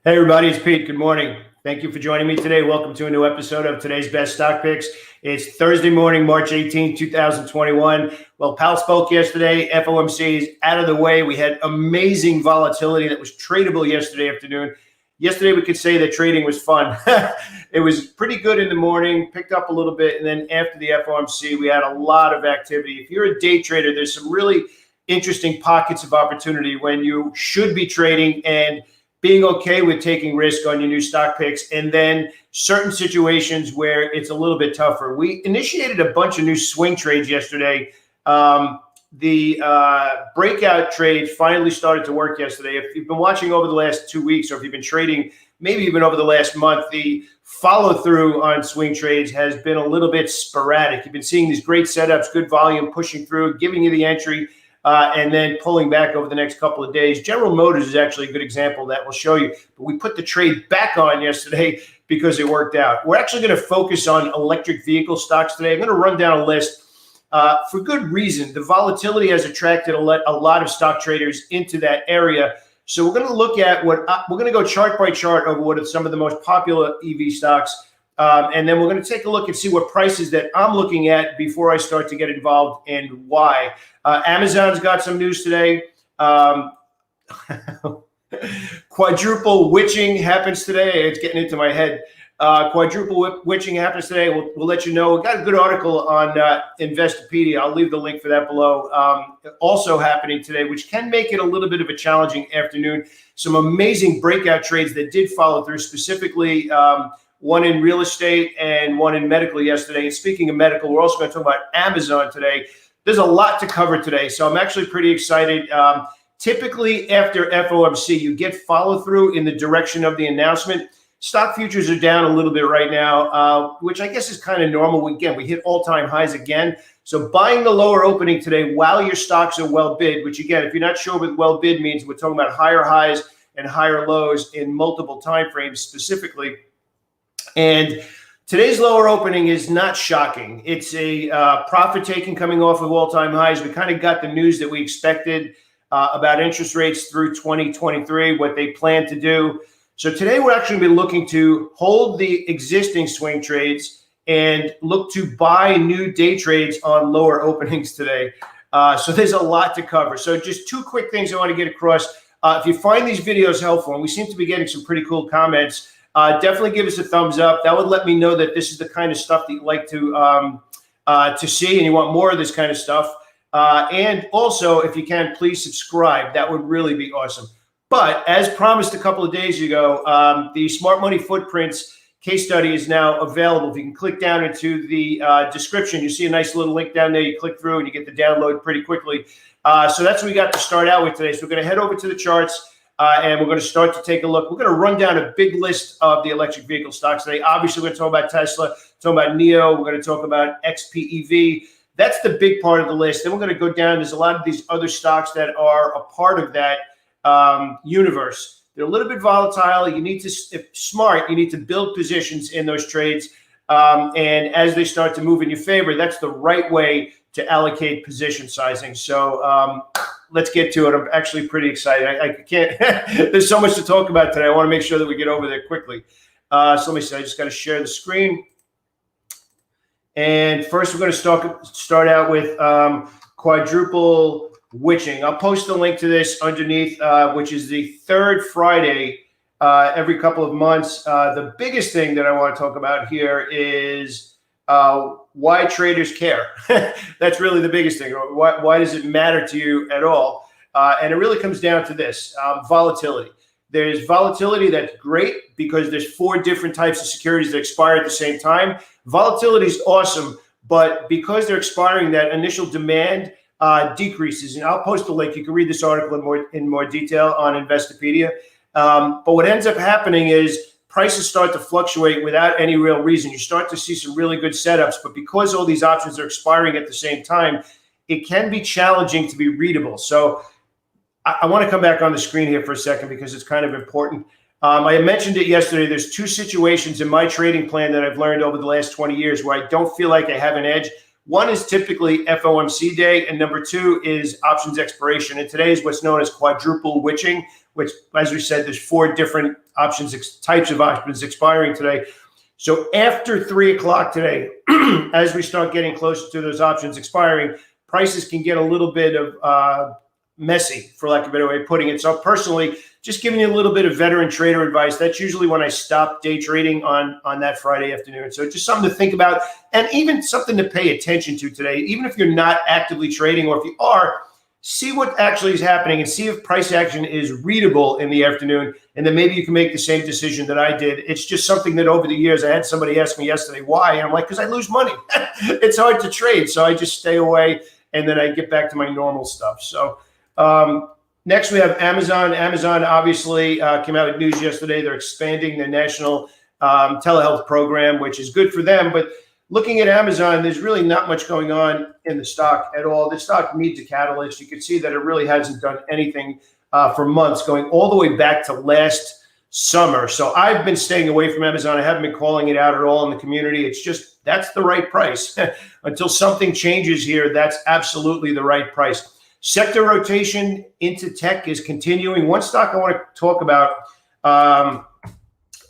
Hey everybody, it's Pete. Good morning. Thank you for joining me today. Welcome to a new episode of today's Best Stock Picks. It's Thursday morning, March 18, 2021. Well, Powell spoke yesterday. FOMC is out of the way. We had amazing volatility that was tradable yesterday afternoon. Yesterday, we could say that trading was fun. It was pretty good in the morning, picked up a little bit, and then after the FOMC, we had a lot of activity. If you're a day trader, there's some really interesting pockets of opportunity when you should be trading and being okay with taking risk on your new stock picks, and then certain situations where it's a little bit tougher. We initiated a bunch of new swing trades yesterday. The breakout trade finally started to work yesterday. If you've been watching over the last 2 weeks, or if you've been trading maybe even over the last month, the follow through on swing trades has been a little bit sporadic. You've been seeing these great setups, good volume, pushing through, giving you the entry, and then pulling back over the next couple of days. General Motors is actually a good example that we'll show you. But we put the trade back on yesterday because it worked out. We're actually going to focus on electric vehicle stocks today. I'm going to run down a list for good reason. The volatility has attracted a lot of stock traders into that area. So we're going to look at we're going to go chart by chart over what are some of the most popular EV stocks. And then we're going to take a look and see what prices that I'm looking at before I start to get involved and why. Amazon's got some news today. Quadruple witching happens today. It's getting into my head. Quadruple witching happens today. We'll let you know. We've got a good article on Investopedia. I'll leave the link for that below. Also happening today, which can make it a little bit of a challenging afternoon. Some amazing breakout trades that did follow through, specifically one in real estate and one in medical yesterday. And speaking of medical, we're also going to talk about Amazon today. There's a lot to cover today, so I'm actually pretty excited. Typically, after FOMC, you get follow through in the direction of the announcement. Stock futures are down a little bit right now, which I guess is kind of normal. Again, we hit all-time highs again. So buying the lower opening today while your stocks are well bid, which again, if you're not sure what well bid means, we're talking about higher highs and higher lows in multiple time frames specifically. And today's lower opening is not shocking. It's a profit taking coming off of all-time highs. We kind of got the news that we expected about interest rates through 2023, what they plan to do. So today we're actually going to be looking to hold the existing swing trades and look to buy new day trades on lower openings today. So there's a lot to cover. So just two quick things I want to get across. If you find these videos helpful, and we seem to be getting some pretty cool comments, definitely give us a thumbs up. That would let me know that this is the kind of stuff that you like to see, and you want more of this kind of stuff. And also, if you can, please subscribe. That would really be awesome. But as promised a couple of days ago, the Smart Money Footprints case study is now available. If you can click down into the description, you see a nice little link down there. You click through and you get the download pretty quickly. So that's what we got to start out with today. So we're going to head over to the charts. And we're going to start to take a look. We're going to run down a big list of the electric vehicle stocks today. Obviously, we're going to talk about Tesla, talk about NIO. We're going to talk about XPEV. That's the big part of the list. Then we're going to go down. There's a lot of these other stocks that are a part of that universe. They're a little bit volatile. You need to, if smart, you need to build positions in those trades. And as they start to move in your favor, that's the right way to allocate position sizing. So let's get to it. I'm actually pretty excited. I can't, there's so much to talk about today. I want to make sure that we get over there quickly. So let me see, I just got to share the screen. And first we're going to start out with quadruple witching. I'll post the link to this underneath, which is the third Friday every couple of months. The biggest thing that I want to talk about here is why traders care. That's really the biggest thing. Why does it matter to you at all? And it really comes down to this, volatility. There's volatility that's great because there's 4 different types of securities that expire at the same time. Volatility is awesome, but because they're expiring, that initial demand decreases. And I'll post a link. You can read this article in more detail on Investopedia. But what ends up happening is prices start to fluctuate without any real reason. You start to see some really good setups, but because all these options are expiring at the same time, it can be challenging to be readable. So I want to come back on the screen here for a second because it's kind of important. I mentioned it yesterday. There's 2 situations in my trading plan that I've learned over the last 20 years where I don't feel like I have an edge. One is typically FOMC day, and number two is options expiration. And today is what's known as quadruple witching, which, as we said, there's 4 different types of options expiring today. So after 3 o'clock today, as we start getting closer to those options expiring, prices can get a little bit of messy, for lack of a better way of putting it. So personally, just giving you a little bit of veteran trader advice. That's usually when I stop day trading on that Friday afternoon. So just something to think about, and even something to pay attention to today. Even if you're not actively trading, or if you are, see what actually is happening and see if price action is readable in the afternoon. And then maybe you can make the same decision that I did. It's just something that over the years, I had somebody ask me yesterday, why? And I'm like, because I lose money. It's hard to trade. So I just stay away, and then I get back to my normal stuff. So next we have Amazon. Amazon obviously came out with news yesterday. They're expanding their national telehealth program, which is good for them. But looking at Amazon, there's really not much going on in the stock at all. The stock needs a catalyst. You can see that it really hasn't done anything for months, going all the way back to last summer. So I've been staying away from Amazon. I haven't been calling it out at all in the community. It's just, that's the right price. Until something changes here, that's absolutely the right price. Sector rotation into tech is continuing. One stock I want to talk about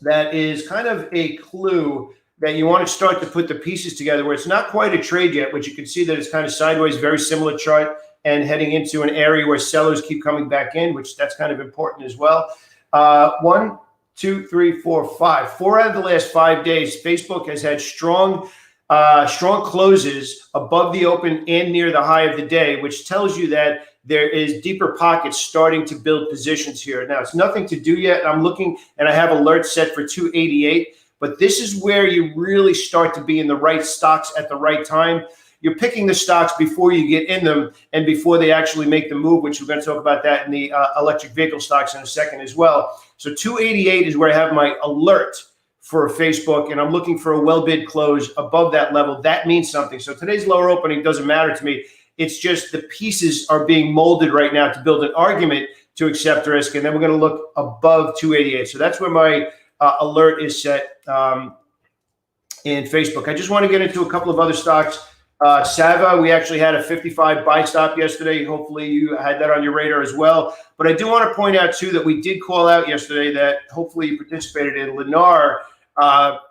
that is kind of a clue that you want to start to put the pieces together, where it's not quite a trade yet, but you can see that it's kind of sideways, very similar chart, and heading into an area where sellers keep coming back in, which that's kind of important as well. 1, 2, 3, 4, 5. 4 out of the last 5 days, Facebook has had strong closes above the open and near the high of the day, which tells you that there is deeper pockets starting to build positions here. Now, it's nothing to do yet. I'm looking, and I have alerts set for 288, but this is where you really start to be in the right stocks at the right time. You're picking the stocks before you get in them and before they actually make the move, which we're going to talk about that in the electric vehicle stocks in a second as well. So 288 is where I have my alert for Facebook, and I'm looking for a well bid close above that level. That means something. So today's lower opening doesn't matter to me. It's just the pieces are being molded right now to build an argument to accept risk, and then we're going to look above 288. So that's where my alert is set in Facebook. I just want to get into a couple of other stocks. Sava, we actually had a 55 buy stop yesterday. Hopefully you had that on your radar as well. But I do want to point out too that we did call out yesterday that hopefully you participated in Lennar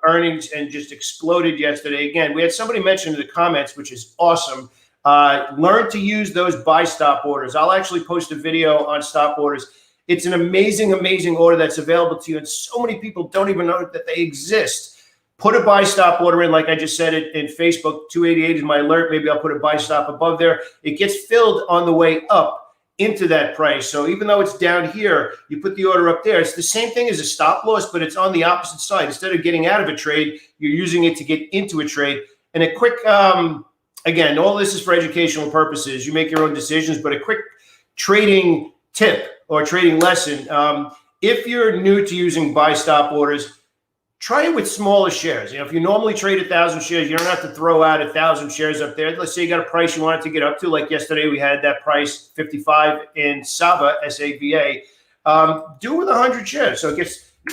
earnings and just exploded yesterday. Again, we had somebody mention in the comments, which is awesome. Learn to use those buy stop orders. I'll actually post a video on stop orders. It's an amazing, amazing order that's available to you, and so many people don't even know that they exist. Put a buy stop order in, like I just said it in Facebook. 288 is my alert. Maybe I'll put a buy stop above there. It gets filled on the way up into that price. So even though it's down here, you put the order up there. It's the same thing as a stop loss, but it's on the opposite side. Instead of getting out of a trade, you're using it to get into a trade. And a quick, again, all this is for educational purposes. You make your own decisions, but a quick trading tip or trading lesson. If you're new to using buy stop orders, try it with smaller shares. You know, if you normally trade 1,000 shares, you don't have to throw out 1,000 shares up there. Let's say you got a price you wanted to get up to, like yesterday we had that price 55 in Sava, S-A-V-A. Do it with 100 shares. So it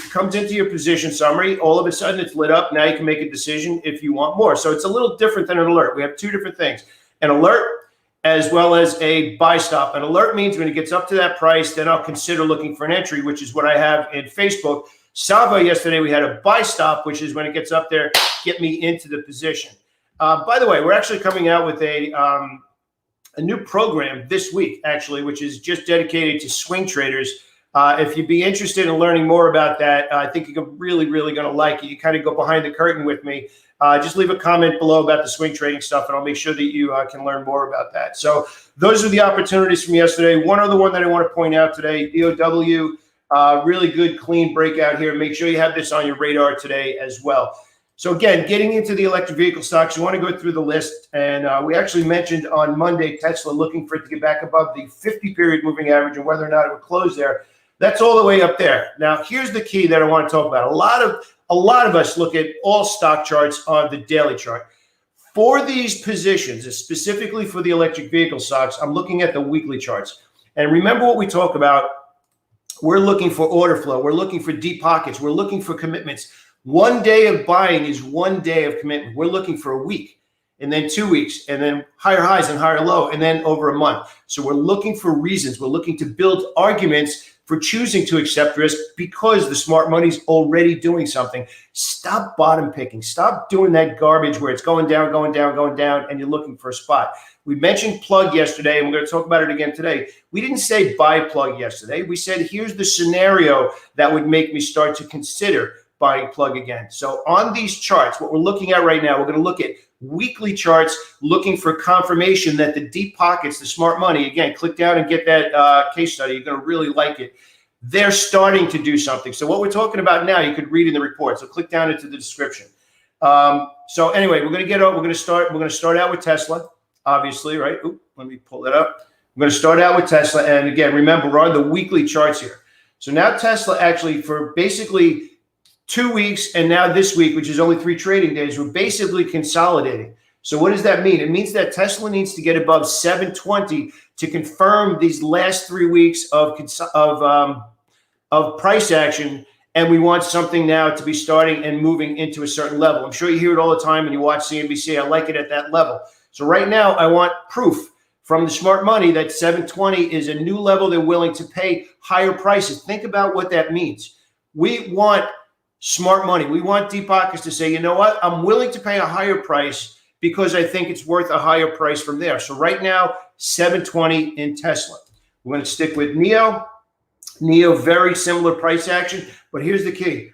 comes into your position summary. All of a sudden it's lit up. Now you can make a decision if you want more. So it's a little different than an alert. We have two different things: an alert as well as a buy stop. An alert means when it gets up to that price, then I'll consider looking for an entry, which is what I have in Facebook. Sava, yesterday we had a buy stop, which is when it gets up there, get me into the position. By the way, we're actually coming out with a new program this week, actually, which is just dedicated to swing traders. If you'd be interested in learning more about that, I think you're really, really going to like it. You kind of go behind the curtain with me. Just leave a comment below about the swing trading stuff, and I'll make sure that you can learn more about that. So those are the opportunities from yesterday. One other one that I want to point out today, DOW. Really good, clean breakout here. Make sure you have this on your radar today as well. So again, getting into the electric vehicle stocks, you want to go through the list. And we actually mentioned on Monday, Tesla looking for it to get back above the 50-period moving average and whether or not it would close there. That's all the way up there. Now, here's the key that I want to talk about. A lot of us look at all stock charts on the daily chart. For these positions, specifically for the electric vehicle stocks, I'm looking at the weekly charts. And remember what we talk about. We're looking for order flow. We're looking for deep pockets. We're looking for commitments. 1 day of buying is 1 day of commitment. We're looking for a week. and then 2 weeks, and then higher highs and higher low, and then over a month. So we're looking for reasons. We're looking to build arguments for choosing to accept risk because the smart money's already doing something. Stop bottom picking. Stop doing that garbage where it's going down, going down, going down, and you're looking for a spot. We mentioned plug yesterday, and we're going to talk about it again today. We didn't say buy plug yesterday. We said, here's the scenario that would make me start to consider buying plug again. So on these charts, what we're looking at right now, we're going to look at weekly charts looking for confirmation that the deep pockets, the smart money, again, click down and get that case study. You're going to really like it. They're starting to do something. So what we're talking about now, you could read in the report. So click down into the description. So anyway, we're going to start out with Tesla, obviously, right? Oop, let me pull that up. I'm going to start out with Tesla. And again, remember, we're on the weekly charts here. So now Tesla actually for basically 2 weeks, and now this week, which is only 3 trading days, we're basically consolidating. So what does that mean? It means that Tesla needs to get above 720 to confirm these last 3 weeks of price action, and we want something now to be starting and moving into a certain level. I'm sure you hear it all the time and you watch CNBC. I like it at that level. So right now, I want proof from the smart money that 720 is a new level they're willing to pay higher prices. Think about what that means. We want smart money. We want deep pockets to say, you know what? I'm willing to pay a higher price because I think it's worth a higher price from there. So right now, 720 in Tesla. We're going to stick with NIO. NIO, very similar price action. But here's the key.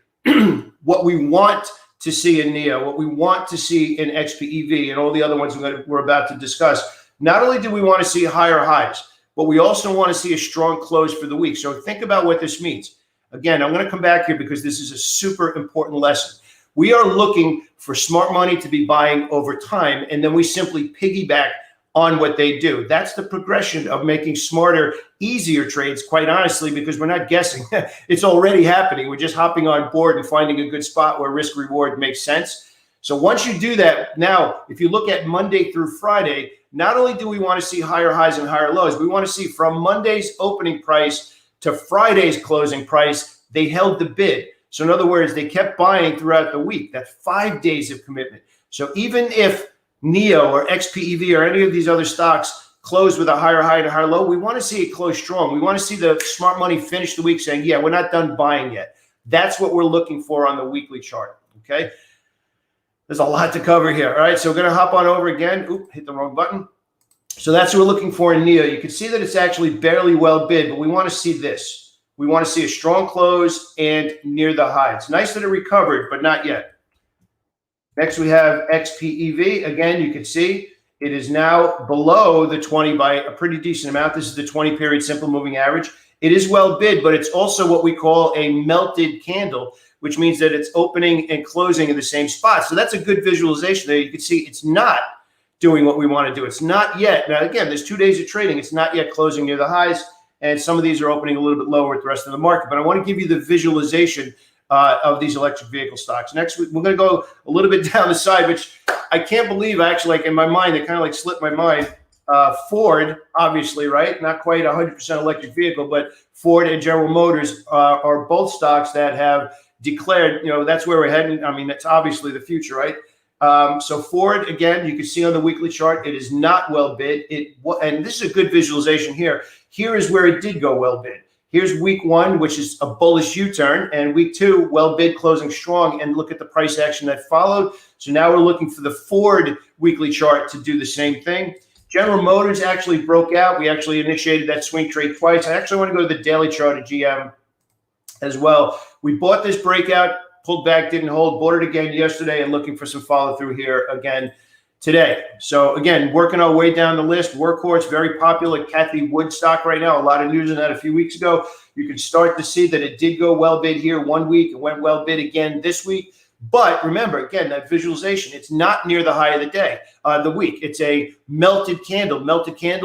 What we want to see in NIO, what we want to see in XPEV and all the other ones we're about to discuss, not only do we want to see higher highs, but we also want to see a strong close for the week. So think about what this means. Again, I'm going to come back here because this is a super important lesson. We are looking for smart money to be buying over time, and then we simply piggyback on what they do. That's the progression of making smarter, easier trades, quite honestly, because we're not guessing. It's already happening. We're just hopping on board and finding a good spot where risk reward makes sense. So once you do that, now, if you look at Monday through Friday, not only do we want to see higher highs and higher lows, we want to see from Monday's opening price to Friday's closing price, they held the bid. So in other words, they kept buying throughout the week. That's 5 days of commitment. So even if NIO or XPEV or any of these other stocks close with a higher high and a higher low, we want to see it close strong. We want to see the smart money finish the week saying, yeah, we're not done buying yet. That's what we're looking for on the weekly chart, okay? There's a lot to cover here, all right? So we're going to hop on over again. Oop, hit the wrong button. So that's what we're looking for in NIO. You can see that it's actually barely well bid, but we want to see this. We want to see a strong close and near the high. It's nice that it recovered, but not yet. Next, we have XPEV. Again, you can see it is now below the 20 by a pretty decent amount. This is the 20-period simple moving average. It is well bid, but it's also what we call a melted candle, which means that it's opening and closing in the same spot. So that's a good visualization there. You can see it's not doing what we want to do. It's not yet. Now, again, there's 2 days of trading. It's not yet closing near the highs, and some of these are opening a little bit lower with the rest of the market. But I want to give you the visualization of these electric vehicle stocks. Next, we're going to go a little bit down the side, which I can't believe, actually, like in my mind, it kind of like slipped my mind. Ford, obviously, right? Not quite 100% electric vehicle, but Ford and General Motors are both stocks that have declared, that's where we're heading. I mean, that's obviously the future, right? So Ford, again, you can see on the weekly chart, it is not well bid. And this is a good visualization here. Here is where it did go well bid. Here's week one, which is a bullish U-turn, and week two, well bid, closing strong, and look at the price action that followed. So now we're looking for the Ford weekly chart to do the same thing. General Motors actually broke out. We actually initiated that swing trade twice. I actually want to go to the daily chart of GM as well. We bought this breakout, pulled back, didn't hold, bought it again yesterday, and looking for some follow through here again today. So again, working our way down the list. Workhorse, very popular. Kathy Wood stock right now. A lot of news on that a few weeks ago. You can start to see that it did go well bid here 1 week. It went well bid again this week. But remember, again, that visualization, it's not near the high of the day, the week. It's a melted candle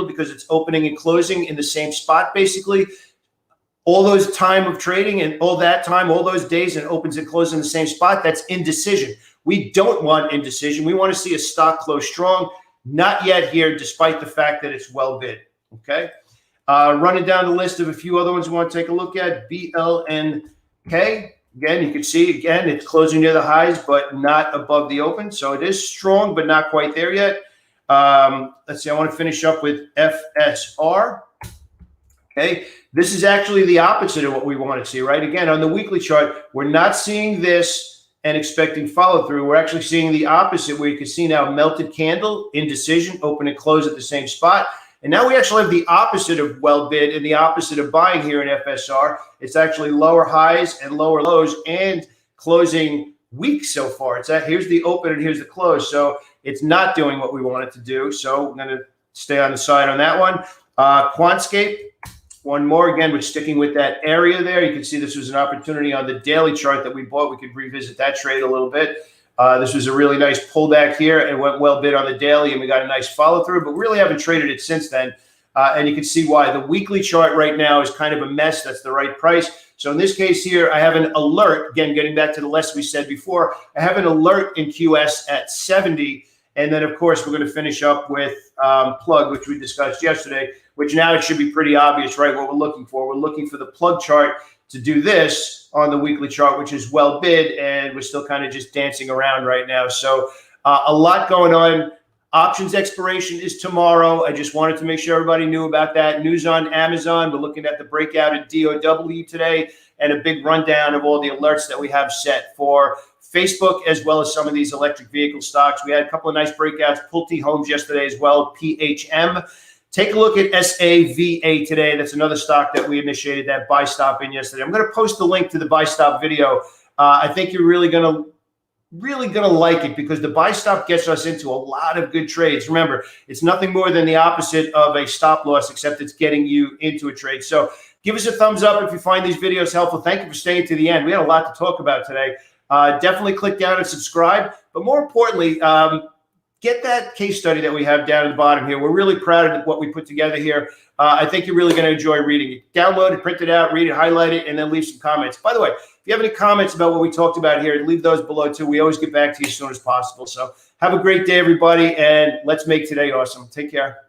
because it's opening and closing in the same spot, basically. All those time of trading and all that time, all those days, and opens and closes in the same spot, that's indecision. We don't want indecision. We want to see a stock close strong. Not yet here, despite the fact that it's well bid, okay? Running down the list of a few other ones we want to take a look at. BLNK. Again, you can see, again, it's closing near the highs, but not above the open. So it is strong, but not quite there yet. Let's see, I want to finish up with FSR. Okay, this is actually the opposite of what we want to see, right? Again, on the weekly chart, we're not seeing this and expecting follow through. We're actually seeing the opposite, where you can see now melted candle, indecision, open and close at the same spot. And now we actually have the opposite of well bid and the opposite of buying here in FSR. It's actually lower highs and lower lows and closing weak so far. It's that here's the open and here's the close. So it's not doing what we want it to do. So I'm going to stay on the side on that one. Quantscape, one more. Again, we're sticking with that area there. You can see this was an opportunity on the daily chart that we bought. We could revisit that trade a little bit. This was a really nice pullback here. It went well bid on the daily, and we got a nice follow through, but really haven't traded it since then. And you can see why. The weekly chart right now is kind of a mess. That's the right price. So in this case here, I have an alert. Again, getting back to the lesson we said before, I have an alert in QS at 70. And then, of course, we're going to finish up with plug, which we discussed yesterday, which now it should be pretty obvious, right, what we're looking for. We're looking for the plug chart to do this on the weekly chart, which is well bid, and we're still kind of just dancing around right now. So a lot going on. Options expiration is tomorrow. I just wanted to make sure everybody knew about that. News on Amazon. We're looking at the breakout at DOW today and a big rundown of all the alerts that we have set for Facebook, as well as some of these electric vehicle stocks. We had a couple of nice breakouts. Pulte Homes yesterday as well, PHM. Take a look at SAVA today. That's another stock that we initiated that buy stop in yesterday. I'm going to post the link to the buy stop video. I think you're really going to like it, because the buy stop gets us into a lot of good trades. Remember, it's nothing more than the opposite of a stop loss, except it's getting you into a trade. So give us a thumbs up if you find these videos helpful. Thank you for staying to the end. We had a lot to talk about today. Definitely click down and subscribe. But more importantly, get that case study that we have down at the bottom here. We're really proud of what we put together here. I think you're really going to enjoy reading it. Download it, print it out, read it, highlight it, and then leave some comments. By the way, if you have any comments about what we talked about here, leave those below too. We always get back to you as soon as possible. So have a great day, everybody, and let's make today awesome. Take care.